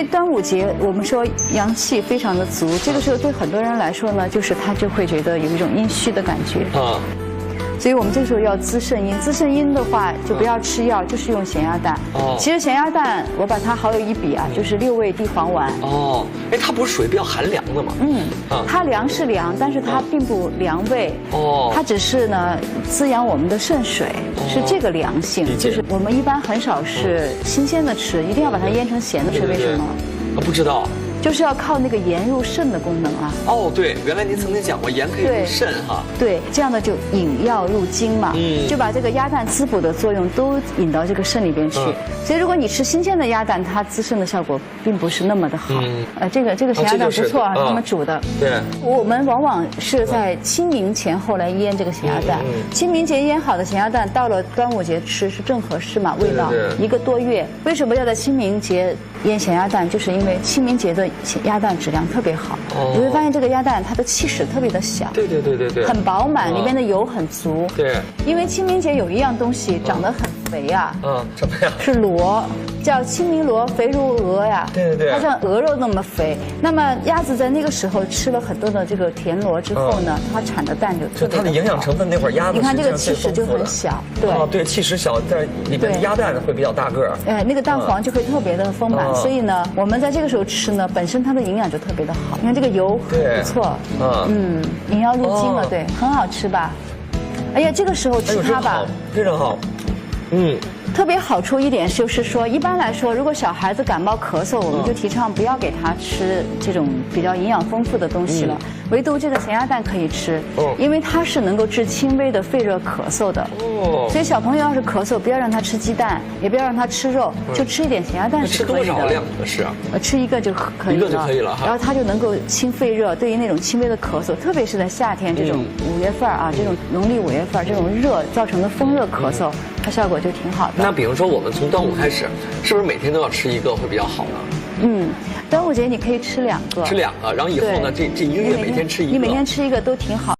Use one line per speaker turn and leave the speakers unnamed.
为端午节我们说阳气非常的足，这个时候对很多人来说呢，就是他就会觉得有一种阴虚的感觉啊。所以我们这个时候要滋肾阴，滋肾阴的话就不要吃药，就是用咸鸭蛋。哦，其实咸鸭蛋我把它好友一比啊，就是6味地黄丸。哦，
哎，它不是属于比较寒凉的吗？
它凉是凉，但是它并不凉胃。哦，它只是呢滋养我们的肾水，是这个凉性。就是我们一般很少是新鲜的吃，一定要把它腌成咸的吃，为什么？
不知道。
就是要靠那个盐入肾的功能啊！
哦，对，原来您曾经讲过盐可以入肾哈。
对，这样的就引药入经嘛，就把这个鸭蛋滋补的作用都引到这个肾里边去。所以如果你吃新鲜的鸭蛋，它滋肾的效果并不是那么的好。这个咸鸭蛋不错啊，他们煮的。对，我们往往是在清明前后来腌这个咸鸭蛋。清明节腌好的咸鸭蛋，到了端午节吃是正合适嘛，味道1个多月。为什么要在清明节腌咸鸭蛋？就是因为清明节的鸭蛋质量特别好，你会发现这个鸭蛋它的气室特别的小，对，很饱满，里面的油很足。对，因为清明节有一样东西长得很肥啊，
什么呀？
是螺，叫清明螺，肥如鹅呀。对，它像鹅肉那么肥。那么鸭子在那个时候吃了很多的这个田螺之后呢，它产的蛋就特别的好。
它的营养成分那会儿鸭子，
你看这个气室就很小，
对，气室小，在里面鸭蛋会比较大个儿。
那个蛋黄就会特别的丰满，所以呢，我们在这个时候吃呢，本身它的营养就特别的好。你看这个油很不错，引药入经了，对，很好吃吧？哎呀，这个时候吃它吧，
非常好，
特别好处一点就是说，一般来说，如果小孩子感冒咳嗽，我们就提倡不要给他吃这种比较营养丰富的东西了。唯独这个咸鸭蛋可以吃，因为它是能够治轻微的肺热咳嗽的。所以小朋友要是咳嗽，不要让他吃鸡蛋，也不要让他吃肉，就吃一点咸鸭蛋是可以的。
吃多少量合适啊？
吃1个就可以了。1个就可以了哈。然后它就能够清肺热，对于那种轻微的咳嗽，特别是在夏天这种5月份啊，这种农历5月份这种热造成的风热咳嗽，它效果就挺好的。
那比如说我们从端午开始，是不是每天都要吃1个会比较好呢？
端午节你可以吃2个。
吃2个，然后以后呢，这1个月每天吃1个。
你每天吃1个都挺好。